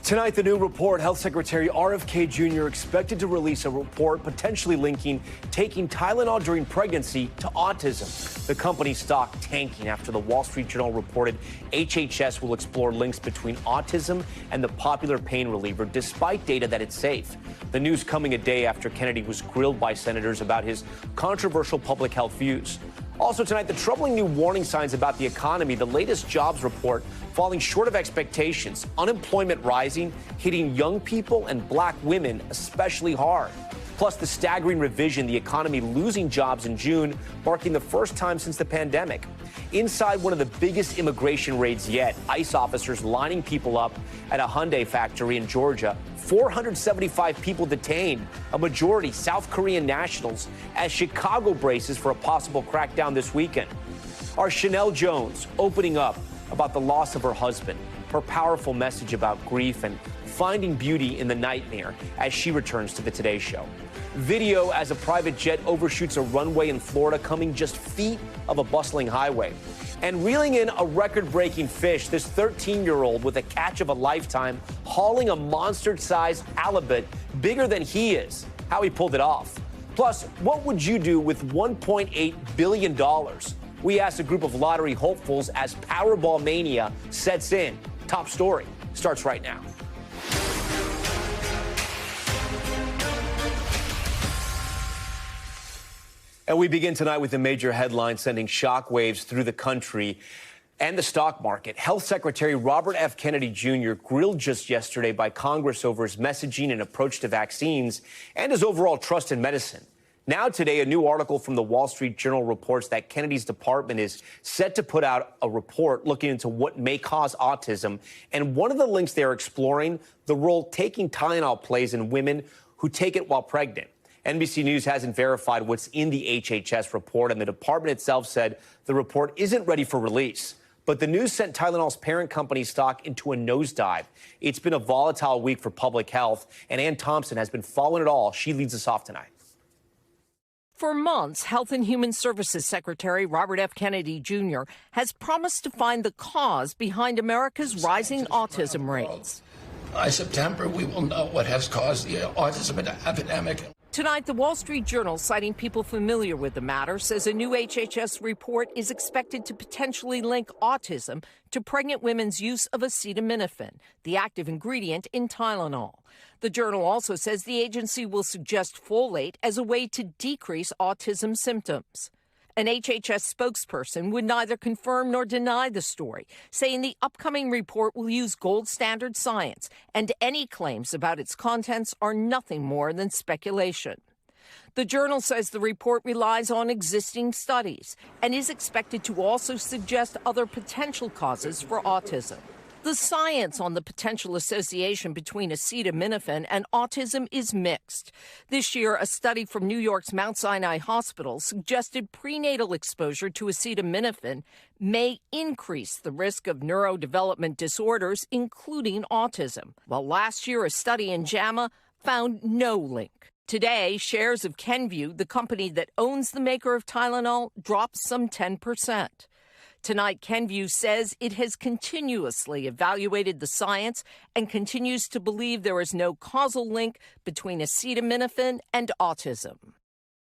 Tonight, the new report, Health Secretary RFK Jr. expected to release a report potentially linking taking Tylenol during pregnancy to autism. The company's stock tanking after the Wall Street Journal reported HHS will explore links between autism and the popular pain reliever, despite data that it's safe. The news coming a day after Kennedy was grilled by senators about his controversial public health views. Also tonight, the troubling new warning signs about the economy, the latest jobs report falling short of expectations, unemployment rising, hitting young people and black women especially hard. Plus the staggering revision, the economy losing jobs in June, marking the first time since the pandemic. Inside one of the biggest immigration raids yet, ICE officers lining people up at a Hyundai factory in Georgia. 475 people detained, a majority South Korean nationals, as Chicago braces for a possible crackdown this weekend. Our Chanel Jones opening up about the loss of her husband, her powerful message about grief and finding beauty in the nightmare as she returns to the Today Show. Video as a private jet overshoots a runway in Florida, coming just feet of a bustling highway. And reeling in a record-breaking fish, this 13-year-old with a catch of a lifetime, hauling a monster-sized halibut bigger than he is. How he pulled it off. Plus, what would you do with $1.8 billion? We asked a group of lottery hopefuls as Powerball mania sets in. Top story starts right now. And we begin tonight with a major headline sending shockwaves through the country and the stock market. Health Secretary Robert F. Kennedy Jr. grilled just yesterday by Congress over his messaging and approach to vaccines and his overall trust in medicine. Now today, a new article from the Wall Street Journal reports that Kennedy's department is set to put out a report looking into what may cause autism. And one of the links they're exploring, the role taking Tylenol plays in women who take it while pregnant. NBC News hasn't verified what's in the HHS report, and the department itself said the report isn't ready for release. But the news sent Tylenol's parent company stock into a nosedive. It's been a volatile week for public health, and Ann Thompson has been following it all. She leads us off tonight. For months, Health and Human Services Secretary Robert F. Kennedy Jr. has promised to find the cause behind America's rising autism rates. By September, we will know what has caused the autism epidemic. Tonight, the Wall Street Journal, citing people familiar with the matter, says a new HHS report is expected to potentially link autism to pregnant women's use of acetaminophen, the active ingredient in Tylenol. The journal also says the agency will suggest folate as a way to decrease autism symptoms. An HHS spokesperson would neither confirm nor deny the story, saying the upcoming report will use gold standard science, and any claims about its contents are nothing more than speculation. The journal says the report relies on existing studies and is expected to also suggest other potential causes for autism. The science on the potential association between acetaminophen and autism is mixed. This year, a study from New York's Mount Sinai Hospital suggested prenatal exposure to acetaminophen may increase the risk of neurodevelopment disorders, including autism, while last year a study in JAMA found no link. Today, shares of Kenvue, the company that owns the maker of Tylenol, dropped some 10%. Tonight, Kenvue says it has continuously evaluated the science and continues to believe there is no causal link between acetaminophen and autism.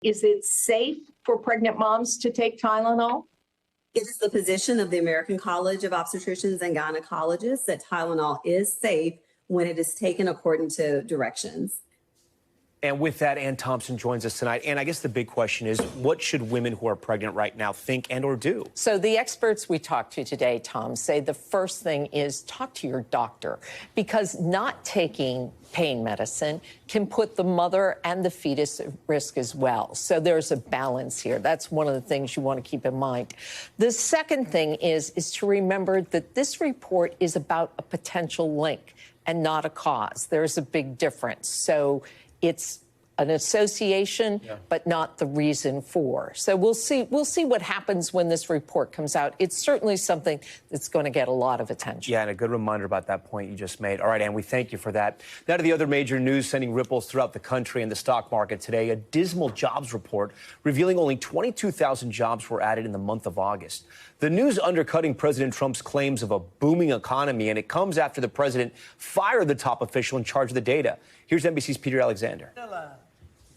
Is it safe for pregnant moms to take Tylenol? It is the position of the American College of Obstetricians and Gynecologists that Tylenol is safe when it is taken according to directions. And with that, Ann Thompson joins us tonight. And I guess the big question is, what should women who are pregnant right now think and or do? So the experts we talked to today, Tom, say the first thing is talk to your doctor, because not taking pain medicine can put the mother and the fetus at risk as well. So there's a balance here. That's one of the things you want to keep in mind. The second thing is to remember that this report is about a potential link and not a cause. There's a big difference. So it's an association, but not the reason for. So we'll see what happens when this report comes out. It's certainly something that's going to get a lot of attention. Yeah, and a good reminder about that point you just made. All right, Ann, we thank you for that. Now to the other major news sending ripples throughout the country and the stock market today. A dismal jobs report revealing only 22,000 jobs were added in the month of August. The news undercutting President Trump's claims of a booming economy, and it comes after the president fired the top official in charge of the data. Here's NBC's Peter Alexander.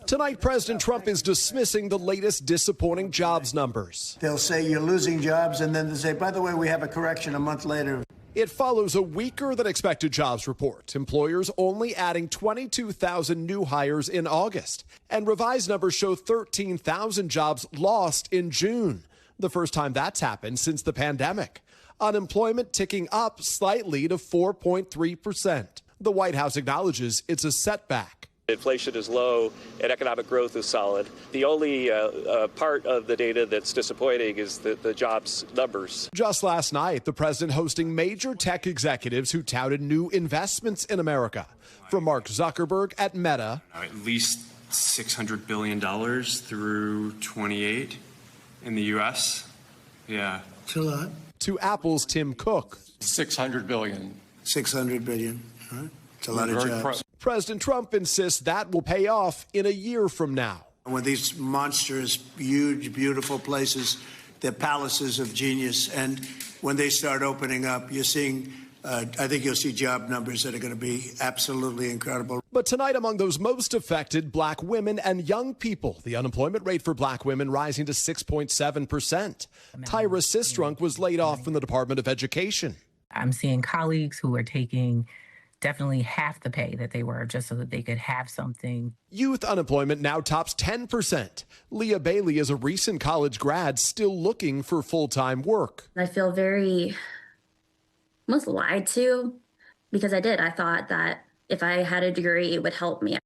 Tonight, President Trump is dismissing the latest disappointing jobs numbers. They'll say you're losing jobs, and then they'll say, by the way, we have a correction a month later. It follows a weaker than expected jobs report. Employers only adding 22,000 new hires in August. And revised numbers show 13,000 jobs lost in June. The first time that's happened since the pandemic. Unemployment ticking up slightly to 4.3%. The White House acknowledges it's a setback. Inflation is low and economic growth is solid. The only part of the data that's disappointing is the jobs numbers. Just last night, the president hosting major tech executives who touted new investments in America. From Mark Zuckerberg at Meta. At least $600 billion through 28 in the U.S. Yeah. It's a lot. To Apple's Tim Cook. 600 billion. 600 billion. Huh? It's a lot of jobs. President Trump insists that will pay off in a year from now. When these monstrous, huge, beautiful places, they're palaces of genius. And when they start opening up, you're seeing, I think you'll see job numbers that are going to be absolutely incredible. But tonight, among those most affected, black women and young people. The unemployment rate for black women rising to 6.7%. Tyra Sistrunk was laid off from the Department of Education. I'm seeing colleagues who are taking definitely half the pay that they were just so that they could have something. Youth unemployment now tops 10%. Leah Bailey is a recent college grad still looking for full-time work. I feel very almost lied to because I did. I thought that if I had a degree, it would help me.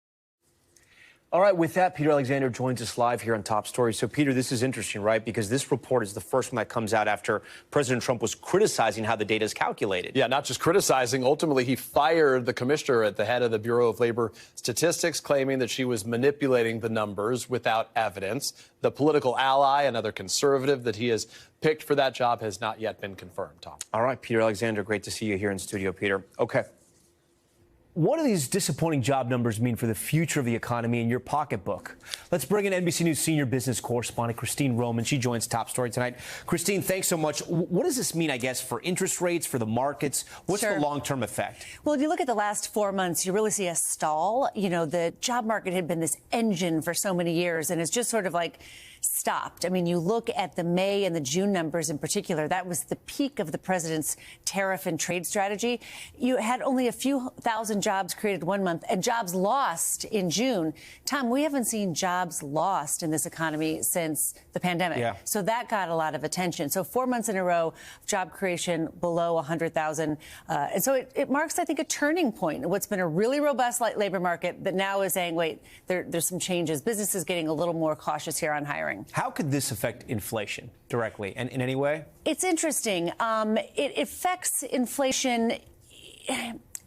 All right, with that, Peter Alexander joins us live here on Top Story. So, Peter, this is interesting, right? Because this report is the first one that comes out after President Trump was criticizing how the data is calculated. Yeah, not just criticizing. Ultimately, he fired the commissioner at the head of the Bureau of Labor Statistics, claiming that she was manipulating the numbers without evidence. The political ally, another conservative that he has picked for that job, has not yet been confirmed, Tom. All right, Peter Alexander, great to see you here in studio, Peter. Okay. What do these disappointing job numbers mean for the future of the economy in your pocketbook? Let's bring in NBC News senior business correspondent Christine Roman. She joins Top Story tonight. Christine, thanks so much. What does this mean, I guess, for interest rates, for the markets? What's the long-term effect? Well, if you look at the last 4 months, you really see a stall. You know, the job market had been this engine for so many years, and it's just sort of like stopped. I mean, you look at the May and the June numbers in particular, that was the peak of the president's tariff and trade strategy. You had only a few thousand jobs created 1 month and jobs lost in June. Tom, we haven't seen jobs lost in this economy since the pandemic. Yeah. So that got a lot of attention. So 4 months in a row of job creation below 100,000. And so it marks, I think, a turning point in what's been a really robust labor market that now is saying, wait, there's some changes. Businesses getting a little more cautious here on hiring. How could this affect inflation directly and in any way? It's interesting. It affects inflation.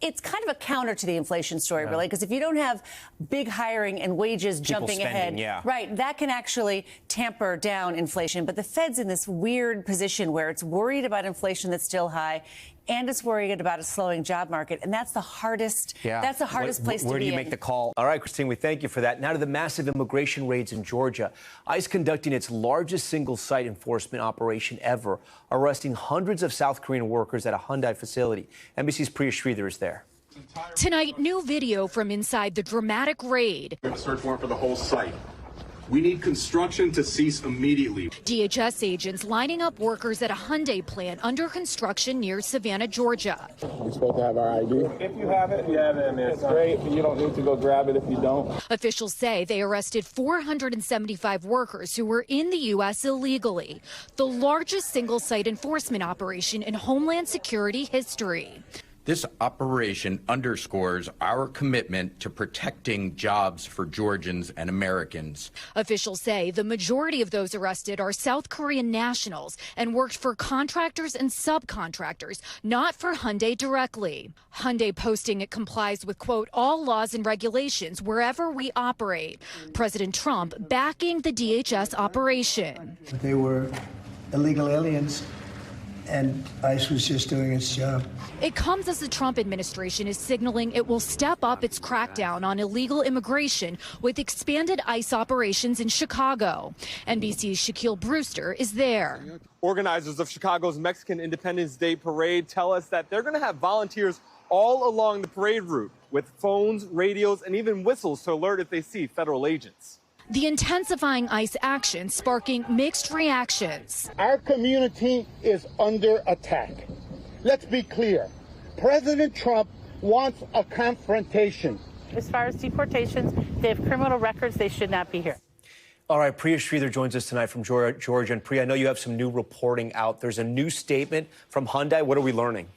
It's kind of a counter to the inflation story, really, because if you don't have big hiring and wages jumping ahead, right, that can actually tamper down inflation. But the Fed's in this weird position where it's worried about inflation that's still high, and it's worried about a slowing job market, and that's the hardest. That's the hardest place to be in. Where do you make the call? All right, Christine, we thank you for that. Now to the massive immigration raids in Georgia. ICE conducting its largest single-site enforcement operation ever, arresting hundreds of South Korean workers at a Hyundai facility. NBC's Priya Sridhar is there. Tonight, new video from inside the dramatic raid. We have a search warrant for the whole site. We need construction to cease immediately. DHS agents lining up workers at a Hyundai plant under construction near Savannah, Georgia. We're supposed to have our ID. If you have it, it's great. You don't need to go grab it if you don't. Officials say they arrested 475 workers who were in the U.S. illegally, the largest single-site enforcement operation in Homeland Security history. This operation underscores our commitment to protecting jobs for Georgians and Americans. Officials say the majority of those arrested are South Korean nationals and worked for contractors and subcontractors, not for Hyundai directly. Hyundai posting it complies with, quote, all laws and regulations wherever we operate. President Trump backing the DHS operation. They were illegal aliens, and ICE was just doing its job. It comes as the Trump administration is signaling it will step up its crackdown on illegal immigration with expanded ICE operations in Chicago. NBC's Shaquille Brewster is there. Organizers of Chicago's Mexican Independence Day parade tell us that they're going to have volunteers all along the parade route with phones, radios, and even whistles to alert if they see federal agents. The intensifying ICE action sparking mixed reactions. Our community is under attack. Let's be clear. President Trump wants a confrontation. As far as deportations, they have criminal records. They should not be here. All right, Priya Sridhar joins us tonight from Georgia. And Priya, I know you have some new reporting out. There's a new statement from Hyundai. What are we learning?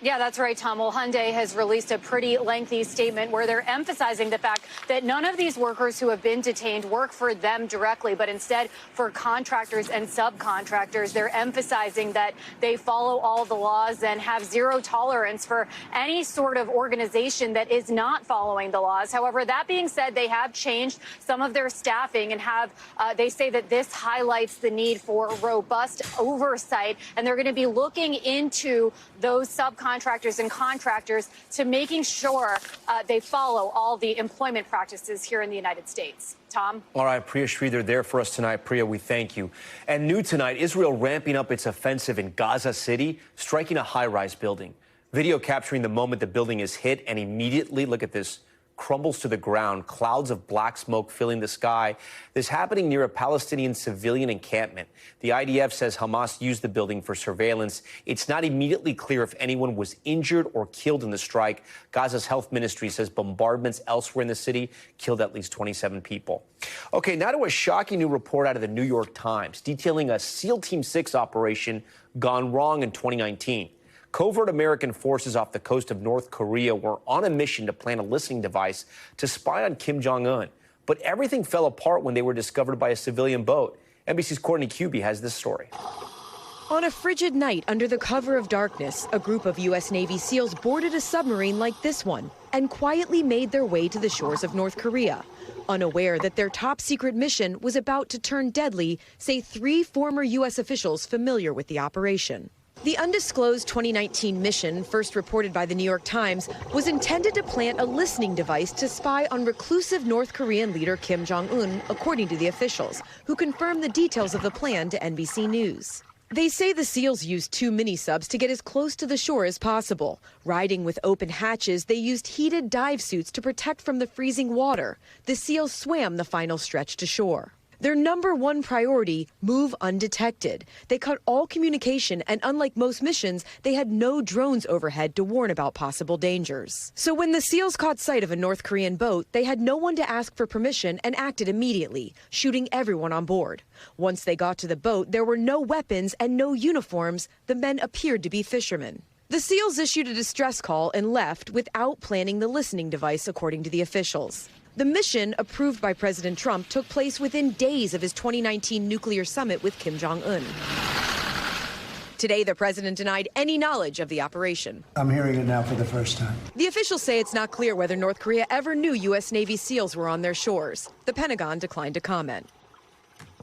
Yeah, that's right, Tom. Well, Hyundai has released a pretty lengthy statement where they're emphasizing the fact that none of these workers who have been detained work for them directly, but instead for contractors and subcontractors. They're emphasizing that they follow all the laws and have zero tolerance for any sort of organization that is not following the laws. However, that being said, they have changed some of their staffing and have, they say that this highlights the need for robust oversight, and they're going to be looking into those subcontractors and contractors to making sure they follow all the employment practices here in the United States. Tom? All right, Priya Sridhar there for us tonight. Priya, we thank you. And new tonight, Israel ramping up its offensive in Gaza City, striking a high-rise building. Video capturing the moment the building is hit and immediately, look at this, crumbles to the ground, clouds of black smoke filling the sky. This happening near a Palestinian civilian encampment. The IDF says Hamas used the building for surveillance. It's not immediately clear if anyone was injured or killed in the strike. Gaza's health ministry says bombardments elsewhere in the city killed at least 27 people. Okay, now to a shocking new report out of the New York Times detailing a SEAL Team 6 operation gone wrong in 2019. Covert American forces off the coast of North Korea were on a mission to plant a listening device to spy on Kim Jong-un. But everything fell apart when they were discovered by a civilian boat. NBC's Courtney Cubie has this story. On a frigid night under the cover of darkness, a group of U.S. Navy SEALs boarded a submarine like this one and quietly made their way to the shores of North Korea. Unaware that their top secret mission was about to turn deadly, say 3 former U.S. officials familiar with the operation. The undisclosed 2019 mission, first reported by the New York Times, was intended to plant a listening device to spy on reclusive North Korean leader Kim Jong-un, according to the officials, who confirmed the details of the plan to NBC News. They say the SEALs used 2 mini-subs to get as close to the shore as possible. Riding with open hatches, they used heated dive suits to protect from the freezing water. The SEALs swam the final stretch to shore. Their number 1 priority, move undetected. They cut all communication, and unlike most missions, they had no drones overhead to warn about possible dangers. So when the SEALs caught sight of a North Korean boat, they had no one to ask for permission and acted immediately, shooting everyone on board. Once they got to the boat, there were no weapons and no uniforms. The men appeared to be fishermen. The SEALs issued a distress call and left without planning the listening device, according to the officials. The mission, approved by President Trump, took place within days of his 2019 nuclear summit with Kim Jong-un. Today, the president denied any knowledge of the operation. I'm hearing it now for the first time. The officials say it's not clear whether North Korea ever knew U.S. Navy SEALs were on their shores. The Pentagon declined to comment.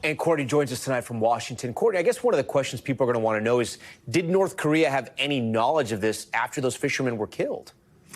And Courtney joins us tonight from Washington. Courtney, I guess one of the questions people are going to want to know is, did North Korea have any knowledge of this after those fishermen were killed?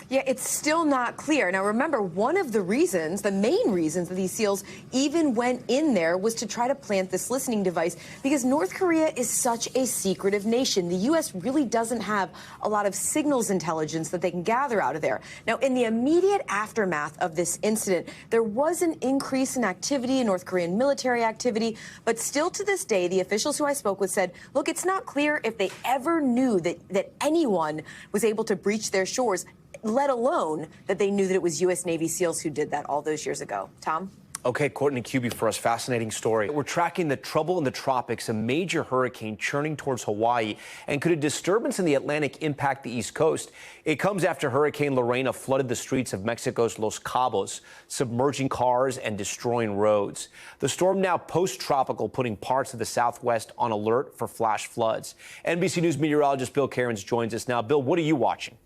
Yeah, it's still not clear. Now, remember, one of the reasons, the main reasons that these SEALs even went in there was to try to plant this listening device because North Korea is such a secretive nation. The U.S. really doesn't have a lot of signals intelligence that they can gather out of there. Now, in the immediate aftermath of this incident, there was an increase in activity, in North Korean military activity, but still to this day, the officials who I spoke with said, look, it's not clear if they ever knew that anyone was able to breach their shores, let alone that they knew that it was U.S. Navy SEALs who did that all those years ago. Tom? Okay, Courtney Cubie for us. Fascinating story. We're tracking the trouble in the tropics, a major hurricane churning towards Hawaii. And could a disturbance in the Atlantic impact the East Coast? It comes after Hurricane Lorena flooded the streets of Mexico's Los Cabos, submerging cars and destroying roads. The storm now post-tropical, putting parts of the Southwest on alert for flash floods. NBC News meteorologist Bill Cairns joins us now. Bill, what are you watching?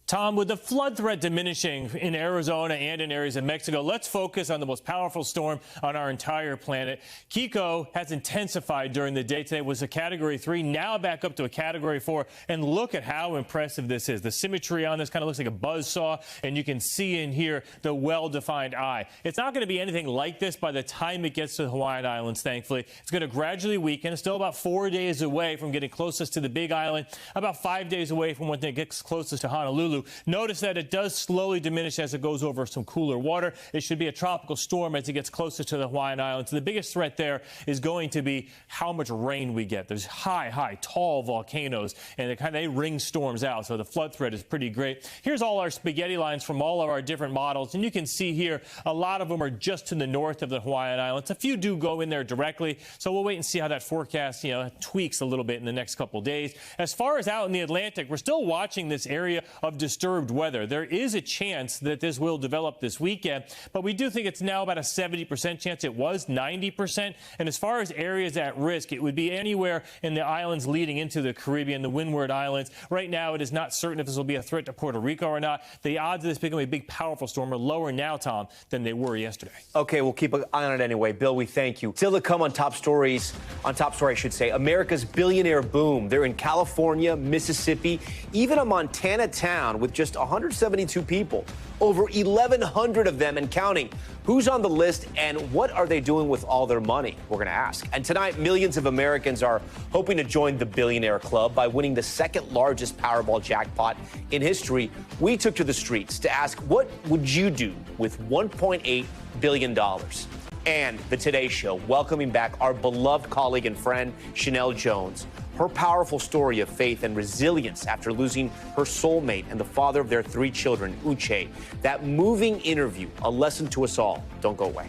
Tom, with the flood threat diminishing in Arizona and in areas of Mexico, let's focus on the most powerful storm on our entire planet. Kiko has intensified during the day today. It was a Category 3, now back up to a Category 4. And look at how impressive this is. The symmetry on this kind of looks like a buzzsaw, and you can see in here the well-defined eye. It's not going to be anything like this by the time it gets to the Hawaiian Islands, thankfully. It's going to gradually weaken. It's still about 4 days away from getting closest to the Big Island, about 5 days away from when it gets closest to Honolulu. Notice that it does slowly diminish as it goes over some cooler water. It should be a tropical storm as it gets closer to the Hawaiian Islands. The biggest threat there is going to be how much rain we get. There's high, tall volcanoes, and they ring storms out, so the flood threat is pretty great. Here's all our spaghetti lines from all of our different models, and you can see here a lot of them are just to the north of the Hawaiian Islands. A few do go in there directly, so we'll wait and see how that forecast tweaks a little bit in the next couple days. As far as out in the Atlantic, we're still watching this area of disturbed weather. There is a chance that this will develop this weekend, but we do think it's now about a 70% chance. It was 90%. And as far as areas at risk, it would be anywhere in the islands leading into the Caribbean, the Windward Islands. Right now, it is not certain if this will be a threat to Puerto Rico or not. The odds of this becoming a big, powerful storm are lower now, Tom, than they were yesterday. Okay, we'll keep an eye on it anyway. Bill, we thank you. Still to come on Top Stories, I should say, America's billionaire boom. They're in California, Mississippi, even a Montana town with just 172 people, over 1,100 of them and counting. Who's on the list and what are they doing with all their money? We're going to ask. And tonight, millions of Americans are hoping to join the Billionaire Club by winning the second largest Powerball jackpot in history. We took to the streets to ask, what would you do with $1.8 billion? And the Today Show, welcoming back our beloved colleague and friend, Chanel Jones. Her powerful story of faith and resilience after losing her soulmate and the father of their 3 children, Uche. That moving interview, a lesson to us all. Don't go away.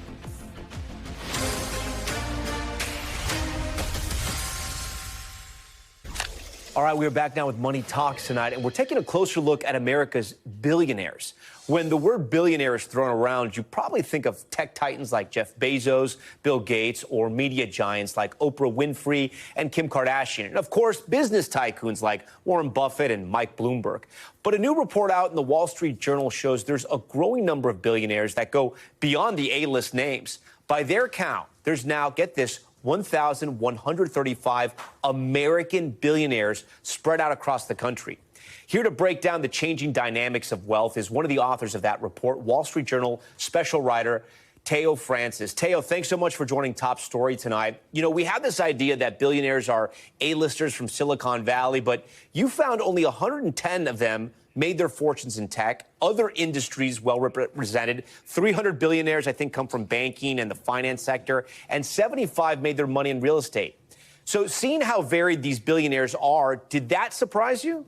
All right, we are back now with Money Talks tonight, and we're taking a closer look at America's billionaires. When the word billionaire is thrown around, you probably think of tech titans like Jeff Bezos, Bill Gates, or media giants like Oprah Winfrey and Kim Kardashian. And, of course, business tycoons like Warren Buffett and Mike Bloomberg. But a new report out in the Wall Street Journal shows there's a growing number of billionaires that go beyond the A-list names. By their count, there's now, get this, 1,135 American billionaires spread out across the country. Here to break down the changing dynamics of wealth is one of the authors of that report, Wall Street Journal special writer Teo Francis. Teo, thanks so much for joining Top Story tonight. You know, we have this idea that billionaires are A-listers from Silicon Valley, but you found only 110 of them made their fortunes in tech, other industries well represented. 300 billionaires, I think, come from banking and the finance sector, and 75 made their money in real estate. So seeing how varied these billionaires are, did that surprise you?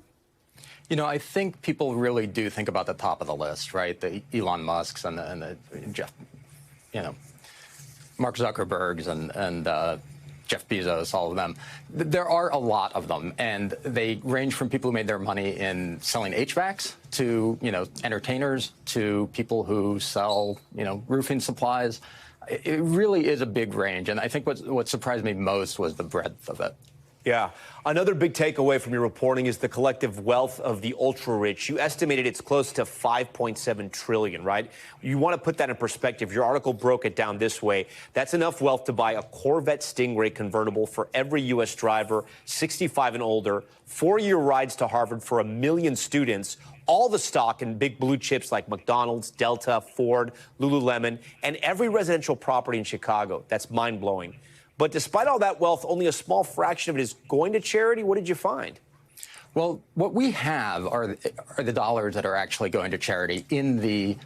You know, I think people really do think about the top of the list, right? The Elon Musks and the Jeff, Mark Zuckerbergs and Jeff Bezos, all of them. There are a lot of them, and they range from people who made their money in selling HVACs to, entertainers, to people who sell, roofing supplies. It really is a big range, and I think what surprised me most was the breadth of it. Yeah. Another big takeaway from your reporting is the collective wealth of the ultra-rich. You estimated it's close to $5.7 trillion, right? You want to put that in perspective. Your article broke it down this way. That's enough wealth to buy a Corvette Stingray convertible for every U.S. driver, 65 and older, 4-year rides to Harvard for 1 million students, all the stock in big blue chips like McDonald's, Delta, Ford, Lululemon, and every residential property in Chicago. That's mind-blowing. But despite all that wealth, only a small fraction of it is going to charity. What did you find? Well, what we have are the dollars that are actually going to charity in the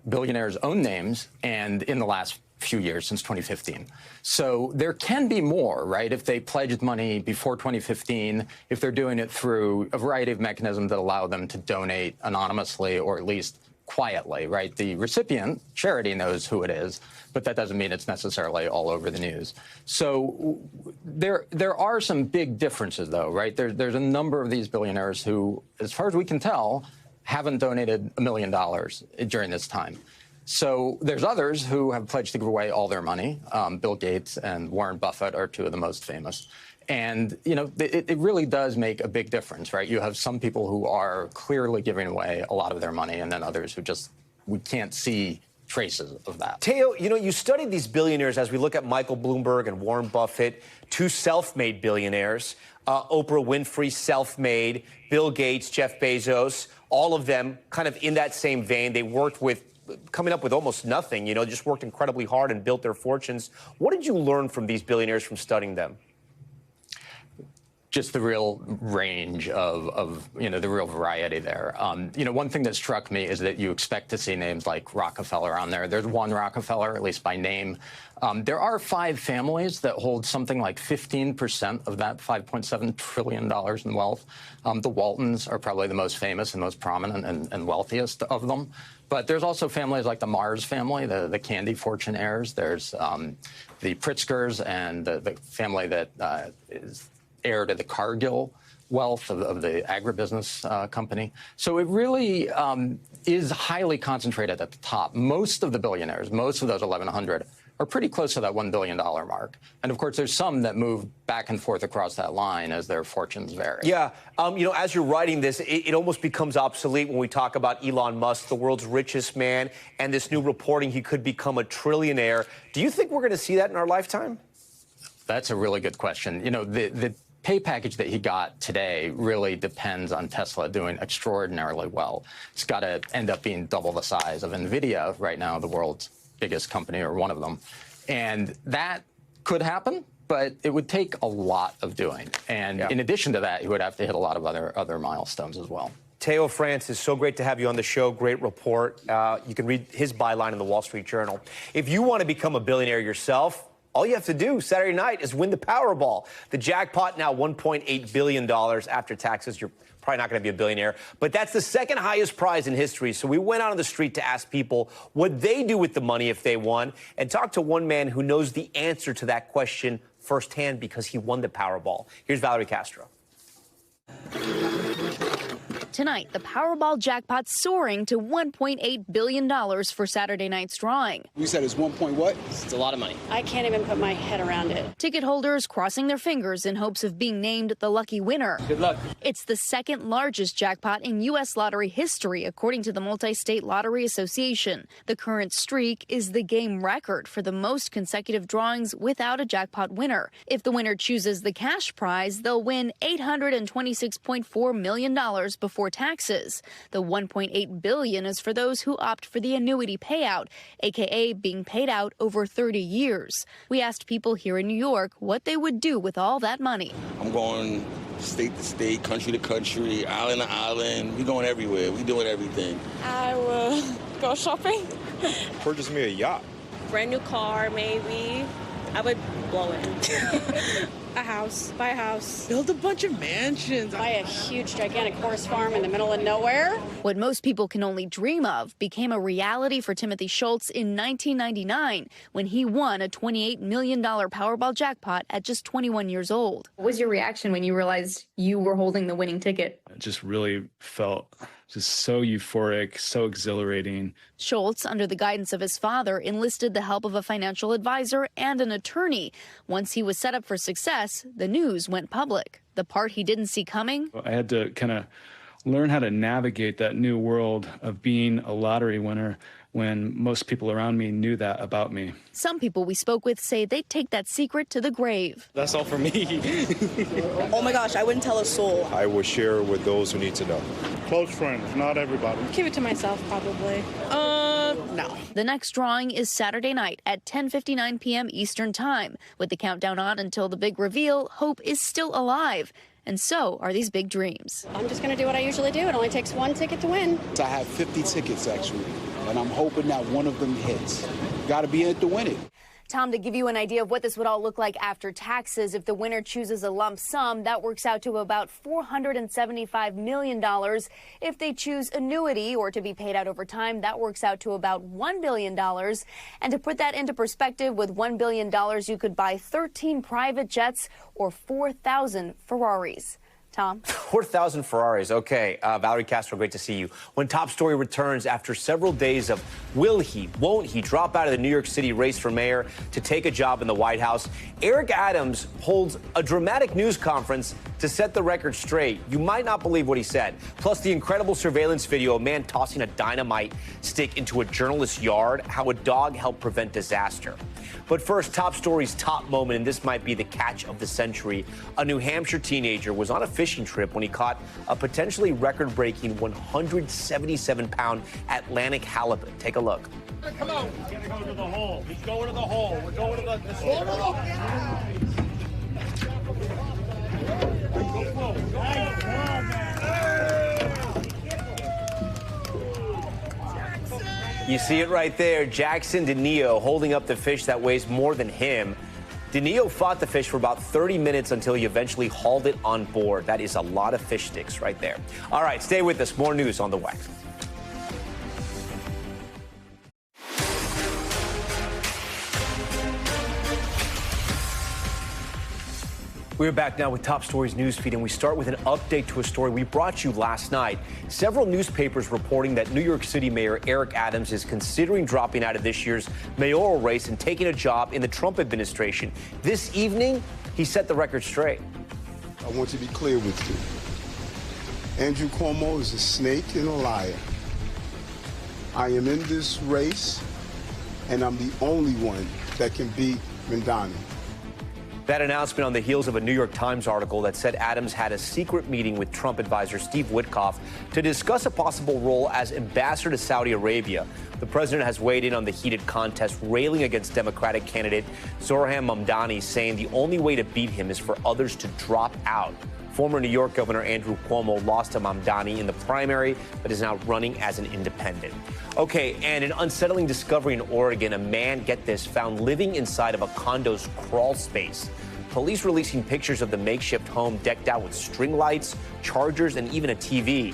billionaires' own names and in the last few years since 2015. So there can be more, right? If they pledged money before 2015, if they're doing it through a variety of mechanisms that allow them to donate anonymously or at least quietly, right? The recipient, charity, knows who it is, but that doesn't mean it's necessarily all over the news. So there are some big differences, though, right? There's a number of these billionaires who, as far as we can tell, haven't donated $1 million during this time. So there's others who have pledged to give away all their money. Bill Gates and Warren Buffett are two of the most famous. And, you know, it really does make a big difference, right? You have some people who are clearly giving away a lot of their money, and then others who just, we can't see traces of that. Teo, you know, you studied these billionaires as we look at Michael Bloomberg and Warren Buffett, two self-made billionaires. Oprah Winfrey, self-made, Bill Gates, Jeff Bezos, all of them kind of in that same vein. They worked with, coming up with almost nothing, you know, just worked incredibly hard and built their fortunes. What did you learn from these billionaires from studying them? Just the real range of you know, the real variety there. You know, one thing that struck me is that you expect to see names like Rockefeller on there. There's one Rockefeller, at least by name. There are 5 families that hold something like 15% of that $5.7 trillion in wealth. The Waltons are probably the most famous and most prominent and wealthiest of them. But there's also families like the Mars family, the candy fortune heirs. There's the Pritzkers and the family that is heir to the Cargill wealth of the agribusiness company. So it really is highly concentrated at the top. Most of the billionaires, most of those 1,100, are pretty close to that $1 billion mark. And of course, there's some that move back and forth across that line as their fortunes vary. Yeah. You know, as you're writing this, it almost becomes obsolete when we talk about Elon Musk, the world's richest man, and this new reporting he could become a trillionaire. Do you think we're going to see that in our lifetime? That's a really good question. You know, the pay package that he got today really depends on Tesla doing extraordinarily well. It's got to end up being double the size of NVIDIA right now, the world's biggest company, or one of them. And that could happen, but it would take a lot of doing. And in addition to that, he would have to hit a lot of other milestones as well. Teo Francis, so great to have you on the show. Great report. You can read his byline in the Wall Street Journal. If you want to become a billionaire yourself, all you have to do Saturday night is win the Powerball. The jackpot now $1.8 billion after taxes. You're probably not going to be a billionaire, but that's the second highest prize in history. So we went out on the street to ask people what they do with the money if they won, and talked to one man who knows the answer to that question firsthand because he won the Powerball. Here's Valerie Castro. Tonight, the Powerball jackpot soaring to $1.8 billion for Saturday night's drawing. We said it's what? It's a lot of money. I can't even put my head around it. Ticket holders crossing their fingers in hopes of being named the lucky winner. Good luck. It's the second largest jackpot in U.S. lottery history, according to the Multi-State Lottery Association. The current streak is the game record for the most consecutive drawings without a jackpot winner. If the winner chooses the cash prize, they'll win $826.4 million before taxes. The $1.8 billion is for those who opt for the annuity payout, aka being paid out over 30 years. We asked people here in New York what they would do with all that money. I'm going state to state, country to country, island to island. We're going everywhere. We're doing everything. I will go shopping. Purchase me a yacht. Brand new car, maybe. I would blow it. A house, buy a house. Build a bunch of mansions. Buy a huge, gigantic horse farm in the middle of nowhere. What most people can only dream of became a reality for Timothy Schultz in 1999 when he won a $28 million Powerball jackpot at just 21 years old. What was your reaction when you realized you were holding the winning ticket? It just really felt just so euphoric, so exhilarating. Schultz, under the guidance of his father, enlisted the help of a financial advisor and an attorney. Once he was set up for success, the news went public. The part he didn't see coming? I had to kind of learn how to navigate that new world of being a lottery winner when most people around me knew that about me. Some people we spoke with say they'd take that secret to the grave. That's all for me. Oh my gosh, I wouldn't tell a soul. I will share with those who need to know. Close friends, not everybody. Keep it to myself, probably. No. The next drawing is Saturday night at 10:59 p.m. Eastern Time. With the countdown on until the big reveal, hope is still alive. And so are these big dreams. I'm just going to do what I usually do. It only takes one ticket to win. I have 50 tickets, actually, and I'm hoping that one of them hits. Got to be in it to win it. Tom, to give you an idea of what this would all look like after taxes, if the winner chooses a lump sum, that works out to about $475 million. If they choose annuity or to be paid out over time, that works out to about $1 billion. And to put that into perspective, with $1 billion, you could buy 13 private jets or 4,000 Ferraris. Tom? 4,000 Ferraris. Okay. Valerie Castro, great to see you. When Top Story returns after several days of will he, won't he drop out of the New York City race for mayor to take a job in the White House, Eric Adams holds a dramatic news conference to set the record straight. You might not believe what he said. Plus, the incredible surveillance video, a man tossing a dynamite stick into a journalist's yard, how a dog helped prevent disaster. But first, Top Story's top moment, and this might be the catch of the century. A New Hampshire teenager was on a fishing trip when he caught a potentially record-breaking 177-pound Atlantic halibut. Take a look. Come on. He's going to go to the hole. He's going to the hole. We're going to the hole. You see it right there. Jackson DeNeo holding up the fish that weighs more than him. DeNeo fought the fish for about 30 minutes until he eventually hauled it on board. That is a lot of fish sticks right there. All right, stay with us. More news on the way. We're back now with Top Story's newsfeed, and we start with an update to a story we brought you last night. Several newspapers reporting that New York City Mayor Eric Adams is considering dropping out of this year's mayoral race and taking a job in the Trump administration. This evening, he set the record straight. I want to be clear with you. Andrew Cuomo is a snake and a liar. I am in this race, and I'm the only one that can beat Mandani. That announcement on the heels of a New York Times article that said Adams had a secret meeting with Trump advisor Steve Witkoff to discuss a possible role as ambassador to Saudi Arabia. The president has weighed in on the heated contest, railing against Democratic candidate Zohran Mamdani, saying the only way to beat him is for others to drop out. Former New York Governor Andrew Cuomo lost to Mamdani in the primary, but is now running as an independent. Okay, and an unsettling discovery in Oregon, a man, get this, found living inside of a condo's crawl space. Police releasing pictures of the makeshift home decked out with string lights, chargers, and even a TV.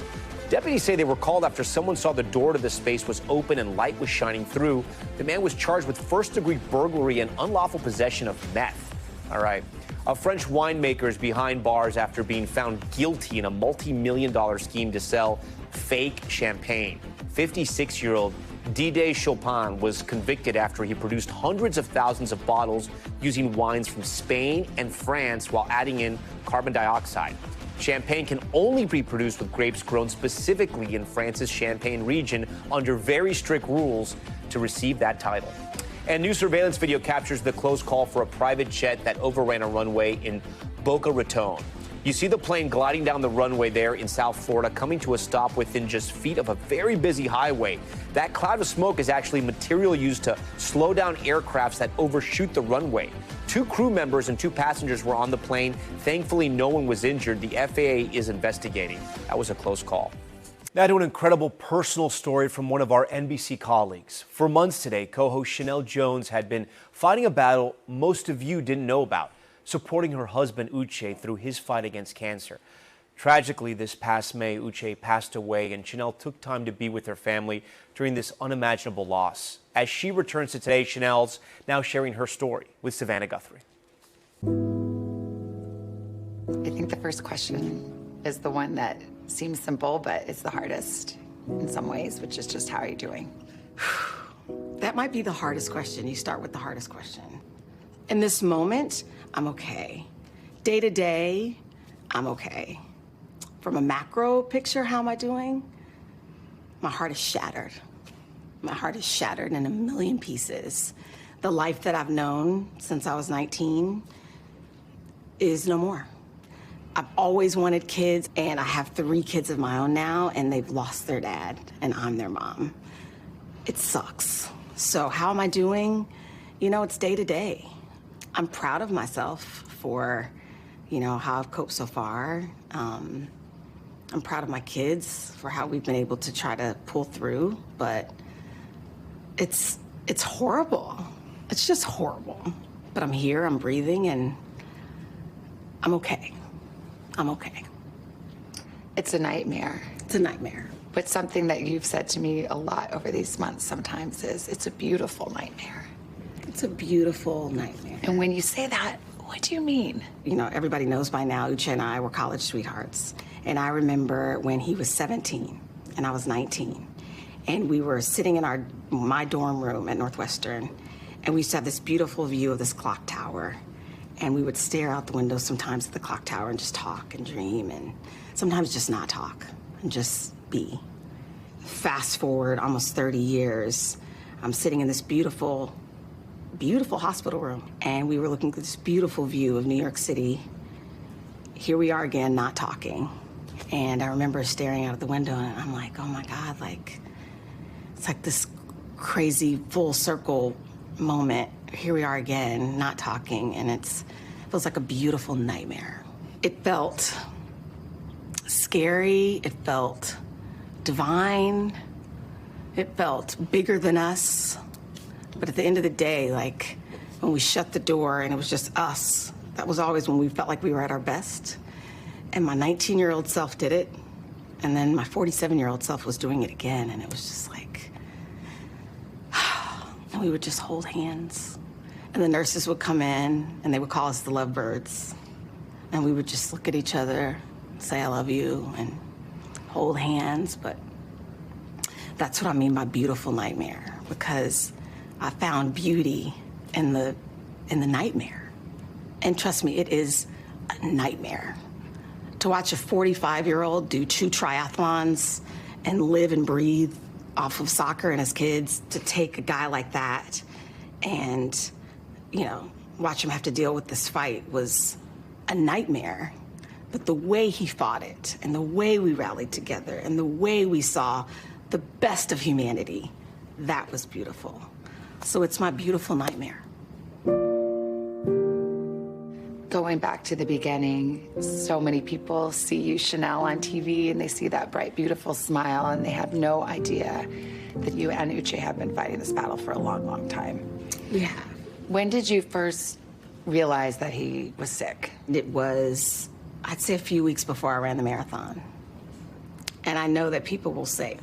Deputies say they were called after someone saw the door to the space was open and light was shining through. The man was charged with first-degree burglary and unlawful possession of meth. All right. A French winemaker is behind bars after being found guilty in a multi-million-dollar scheme to sell fake champagne. 56-year-old Didier Chopin was convicted after he produced hundreds of thousands of bottles using wines from Spain and France while adding in carbon dioxide. Champagne can only be produced with grapes grown specifically in France's Champagne region under very strict rules to receive that title. And new surveillance video captures the close call for a private jet that overran a runway in Boca Raton. You see the plane gliding down the runway there in South Florida, coming to a stop within just feet of a very busy highway. That cloud of smoke is actually material used to slow down aircrafts that overshoot the runway. 2 crew members and 2 passengers were on the plane. Thankfully, no one was injured. The FAA is investigating. That was a close call. Now to an incredible personal story from one of our NBC colleagues. For months today, co-host Chanel Jones had been fighting a battle most of you didn't know about, supporting her husband Uche through his fight against cancer. Tragically, this past May, Uche passed away, and Chanel took time to be with her family during this unimaginable loss. As she returns to today, Chanel's now sharing her story with Savannah Guthrie. I think the first question is the one that seems simple, but it's the hardest in some ways, which is just, how are you doing? That might be the hardest question. You start with the hardest question. In this moment, I'm okay. Day to day, I'm okay. From a macro picture, how am I doing? My heart is shattered. My heart is shattered in a million pieces. The life that I've known since I was 19 is no more. I've always wanted kids, and I have 3 kids of my own now, and they've lost their dad, and I'm their mom. It sucks. So how am I doing? You know, it's day to day. I'm proud of myself for, you know, how I've coped so far. I'm proud of my kids for how we've been able to try to pull through, but it's horrible. It's just horrible. But I'm here, I'm breathing, and I'm okay. I'm okay. It's a nightmare. It's a nightmare. But something that you've said to me a lot over these months sometimes is it's a beautiful nightmare. It's a beautiful nightmare. And when you say that, what do you mean? You know, everybody knows by now, Uche and I were college sweethearts. And I remember when he was 17 and I was 19. And we were sitting in my dorm room at Northwestern, and we used to have this beautiful view of this clock tower. And we would stare out the window sometimes at the clock tower and just talk and dream, and sometimes just not talk and just be. Fast forward almost 30 years, I'm sitting in this beautiful, beautiful hospital room, and we were looking at this beautiful view of New York City. Here we are again, not talking. And I remember staring out of the window, and I'm like, oh my God, like, it's like this crazy full circle moment. Here we are again, not talking, and it feels like a beautiful nightmare. It felt scary, it felt divine, it felt bigger than us. But at the end of the day, like, when we shut the door and it was just us, that was always when we felt like we were at our best. And my 19-year-old self did it, and then my 47-year-old self was doing it again, and it was just like, and we would just hold hands. And the nurses would come in, and they would call us the lovebirds. And we would just look at each other, say, I love you, and hold hands. But that's what I mean by beautiful nightmare, because I found beauty in the nightmare. And trust me, it is a nightmare. To watch a 45-year-old do 2 triathlons and live and breathe off of soccer and his kids, to take a guy like that and, you know, watch him have to deal with this fight was a nightmare. But the way he fought it, and the way we rallied together, and the way we saw the best of humanity, that was beautiful. So it's my beautiful nightmare. Going back to the beginning, so many people see you, Chanel, on TV, and they see that bright, beautiful smile, and they have no idea that you and Uche have been fighting this battle for a long, long time. We have. When did you first realize that he was sick? It was, I'd say, a few weeks before I ran the marathon. And I know that people will say,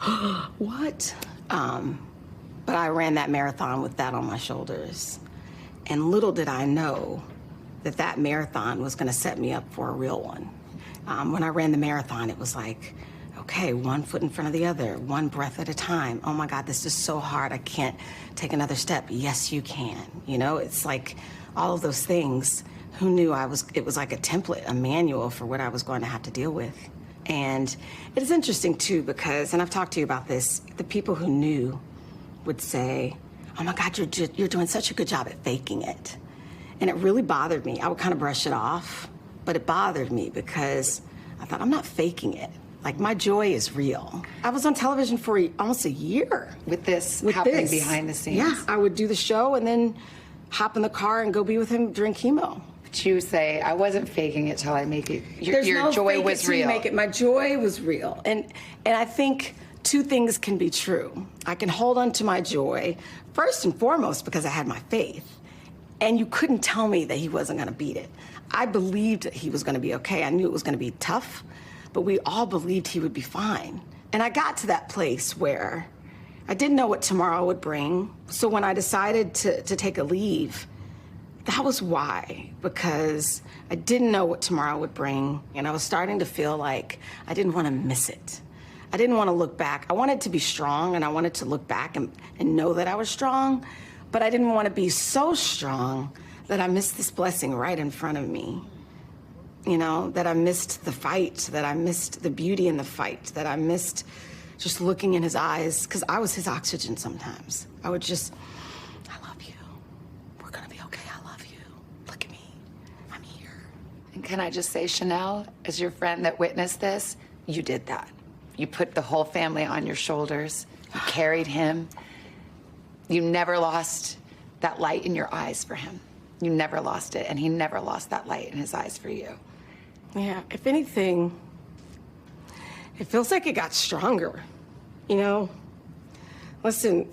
what? But I ran that marathon with that on my shoulders. And little did I know that marathon was gonna set me up for a real one. When I ran the marathon, it was like, okay, one foot in front of the other, one breath at a time. Oh my God, this is so hard, I can't take another step. Yes, you can. You know, it's like all of those things. Who knew it was like a template, a manual for what I was going to have to deal with. And it is interesting too, because, and I've talked to you about this, the people who knew would say, oh my God, you're doing such a good job at faking it. And it really bothered me. I would kind of brush it off, but it bothered me because I thought, I'm not faking it. Like, my joy is real. I was on television for almost a year. With this happening behind the scenes? Yeah, I would do the show and then hop in the car and go be with him during chemo. But you say, I wasn't faking it till I make it. Your no joy fake was it till you real. make it. My joy was real. And I think 2 things can be true. I can hold on to my joy, first and foremost, because I had my faith. And you couldn't tell me that he wasn't gonna beat it. I believed that he was gonna be okay. I knew it was gonna be tough, but we all believed he would be fine. And I got to that place where I didn't know what tomorrow would bring. So when I decided to take a leave, that was why, because I didn't know what tomorrow would bring. And I was starting to feel like I didn't wanna miss it. I didn't wanna look back. I wanted to be strong, and I wanted to look back and know that I was strong. But I didn't want to be so strong that I missed this blessing right in front of me. You know, that I missed the fight, that I missed the beauty in the fight, that I missed just looking in his eyes, because I was his oxygen sometimes. I would just, I love you. We're gonna be okay, I love you. Look at me, I'm here. And can I just say, Chanel, as your friend that witnessed this, you did that. You put the whole family on your shoulders, you carried him. You never lost that light in your eyes for him. You never lost it, and he never lost that light in his eyes for you. Yeah, if anything, it feels like it got stronger, you know? Listen,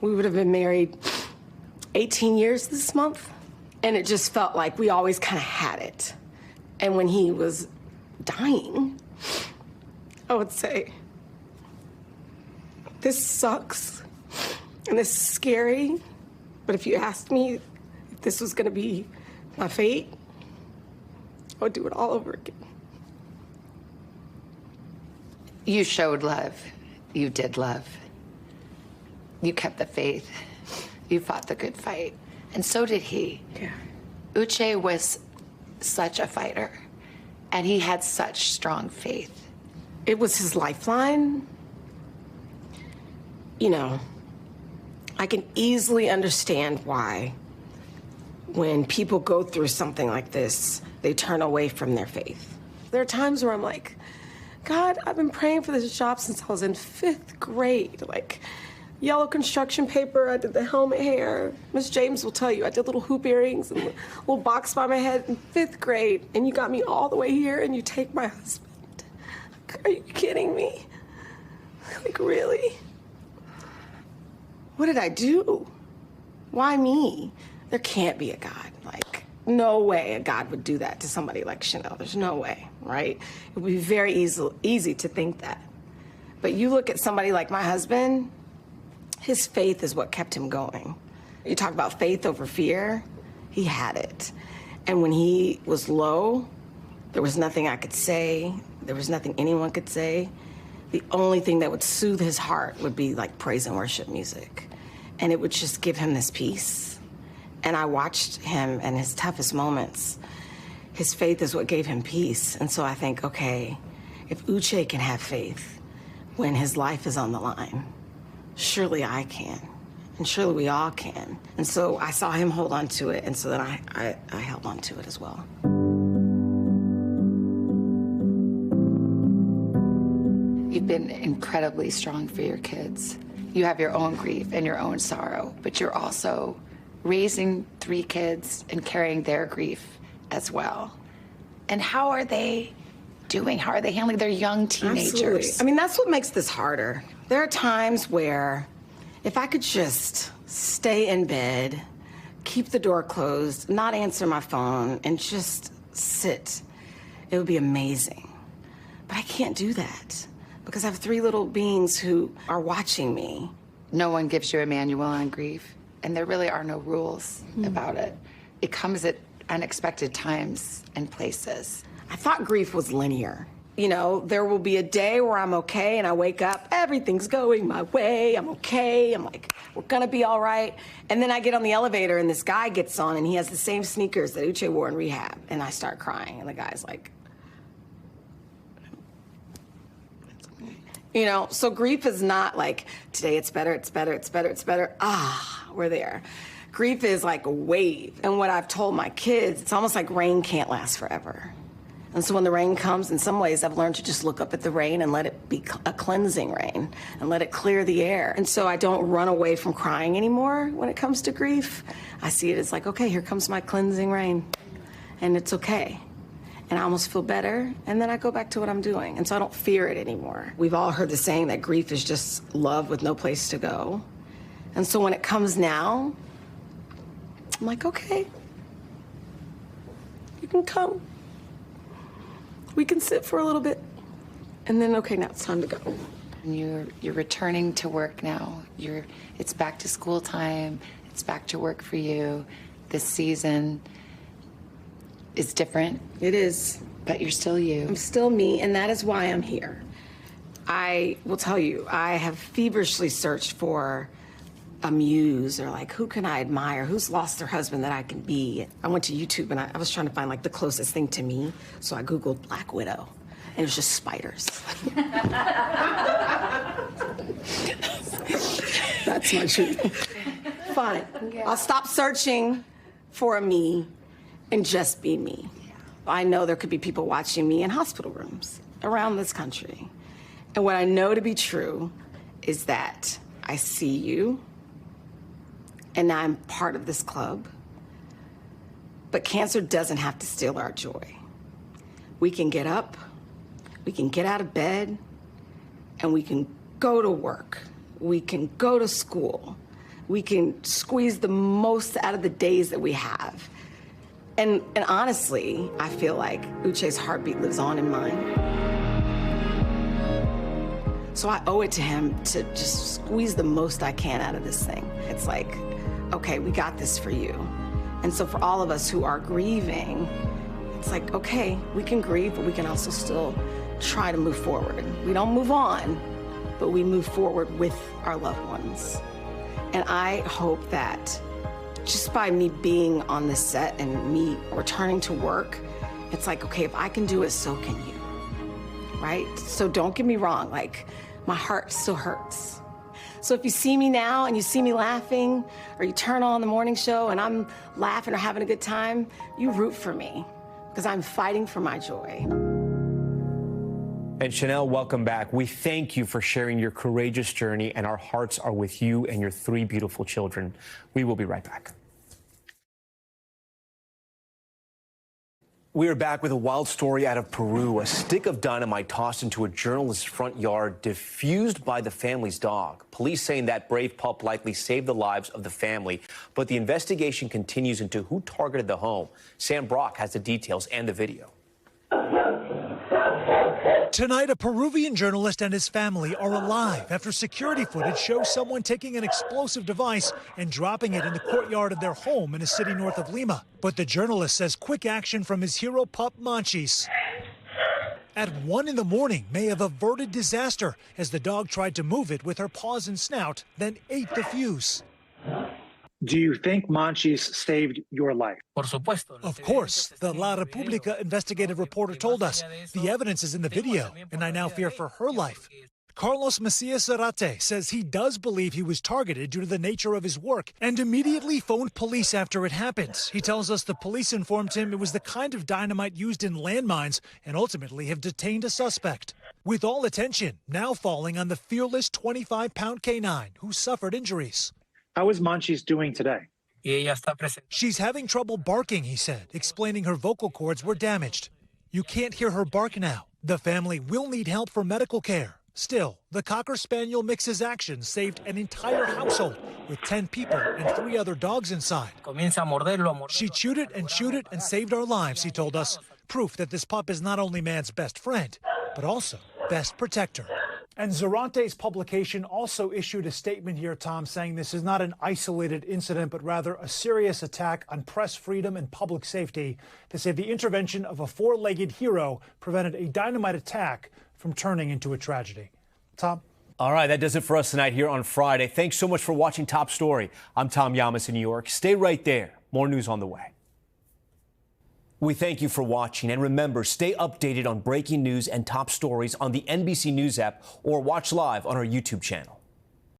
we would have been married 18 years this month. And it just felt like we always kind of had it. And when he was dying, I would say, this sucks and this is scary, but if you asked me if this was gonna be my fate, I would do it all over again. You showed love. You did love. You kept the faith. You fought the good fight. And so did he. Yeah. Uche was such a fighter, and he had such strong faith. It was his lifeline. You know, I can easily understand why when people go through something like this, they turn away from their faith. There are times where I'm like, God, I've been praying for this job since I was in 5th grade. Like, yellow construction paper, I did the helmet hair. Miss James will tell you, I did little hoop earrings and a little box by my head in 5th grade, and you got me all the way here and you take my husband. Are you kidding me? Like, really? What did I do? Why me? There can't be a God. Like, no way a God would do that to somebody like Chanel. There's no way, right? It would be very easy to think that. But you look at somebody like my husband, his faith is what kept him going. You talk about faith over fear, he had it. And when he was low, there was nothing I could say. There was nothing anyone could say. The only thing that would soothe his heart would be like praise and worship music. And it would just give him this peace. And I watched him in his toughest moments. His faith is what gave him peace. And so I think, okay, if Uche can have faith when his life is on the line, surely I can. And surely we all can. And so I saw him hold on to it, and so then I held on to it as well. You've been incredibly strong for your kids. You have your own grief and your own sorrow, but you're also raising 3 kids and carrying their grief as well. And how are they doing? How are they handling their young teenagers? Absolutely. I mean, that's what makes this harder. There are times where if I could just stay in bed, keep the door closed, not answer my phone, and just sit, it would be amazing. But I can't do that because I have 3 little beings who are watching me. No one gives you a manual on grief, and there really are no rules about it. It comes at unexpected times and places. I thought grief was linear. You know, there will be a day where I'm okay and I wake up, everything's going my way, I'm okay, I'm like, we're gonna be all right. And then I get on the elevator and this guy gets on and he has the same sneakers that Uche wore in rehab. And I start crying and the guy's like, you know, so grief is not like, today it's better, it's better, it's better, it's better. Ah, we're there. Grief is like a wave. And what I've told my kids, it's almost like rain can't last forever. And so when the rain comes, in some ways, I've learned to just look up at the rain and let it be a cleansing rain and let it clear the air. And so I don't run away from crying anymore when it comes to grief. I see it as like, okay, here comes my cleansing rain. And it's okay. And I almost feel better, and then I go back to what I'm doing. And so I don't fear it anymore. We've all heard the saying that grief is just love with no place to go. And so when it comes now, I'm like, okay, you can come. We can sit for a little bit, and then, okay, now it's time to go. You're returning to work now. It's back to school time. It's back to work for you. This season is different. It is. But you're still you. I'm still me, and that is why I'm here. I will tell you, I have feverishly searched for a muse, or like, who can I admire? Who's lost their husband that I can be? I went to YouTube and I was trying to find like the closest thing to me. So I Googled Black Widow and it was just spiders. That's my truth. Fine. Yeah. I'll stop searching for a me and just be me. I know there could be people watching me in hospital rooms around this country. And what I know to be true is that I see you, and now I'm part of this club. But cancer doesn't have to steal our joy. We can get up, we can get out of bed, and we can go to work. We can go to school. we can squeeze the most out of the days that we have. And honestly, I feel like Uche's heartbeat lives on in mine. So I owe it to him to just squeeze the most I can out of this thing. It's like, okay, we got this for you. And so for all of us who are grieving, it's like, okay, we can grieve, but we can also still try to move forward. We don't move on, but we move forward with our loved ones. And I hope that just by me being on this set and me returning to work, it's like, okay, if I can do it, so can you, right? So don't get me wrong, like, my heart still hurts. So if you see me now and you see me laughing, or you turn on the morning show and I'm laughing or having a good time, you root for me, because I'm fighting for my joy. And Chanel, welcome back. We thank you for sharing your courageous journey, and our hearts are with you and your 3 beautiful children. We will be right back. We are back with a wild story out of Peru. A stick of dynamite tossed into a journalist's front yard, diffused by the family's dog. Police saying that brave pup likely saved the lives of the family, but the investigation continues into who targeted the home. Sam Brock has the details and the video. Tonight, a Peruvian journalist and his family are alive after security footage shows someone taking an explosive device and dropping it in the courtyard of their home in a city north of Lima. But the journalist says quick action from his hero pup, Manchis, at 1 in the morning may have averted disaster as the dog tried to move it with her paws and snout, then ate the fuse. Do you think Manchis saved your life? Of course. The La República investigative reporter told us the evidence is in the video, and I now fear for her life. Carlos Macias Zarate says he does believe he was targeted due to the nature of his work and immediately phoned police after it happened. He tells us the police informed him it was the kind of dynamite used in landmines and ultimately have detained a suspect. With all attention now falling on the fearless 25-pound canine who suffered injuries. How is Manchis doing today? She's having trouble barking, he said, explaining her vocal cords were damaged. You can't hear her bark now. The family will need help for medical care. Still, the Cocker Spaniel mix's actions saved an entire household with 10 people and 3 other dogs inside. She chewed it and saved our lives, he told us. Proof that this pup is not only man's best friend, but also best protector. And Zarate's publication also issued a statement here, Tom, saying this is not an isolated incident, but rather a serious attack on press freedom and public safety. They say the intervention of a 4-legged hero prevented a dynamite attack from turning into a tragedy. Tom? All right, that does it for us tonight here on Friday. Thanks so much for watching Top Story. I'm Tom Llamas in New York. Stay right there. More news on the way. We thank you for watching, and remember, stay updated on breaking news and top stories on the NBC News app or watch live on our YouTube channel.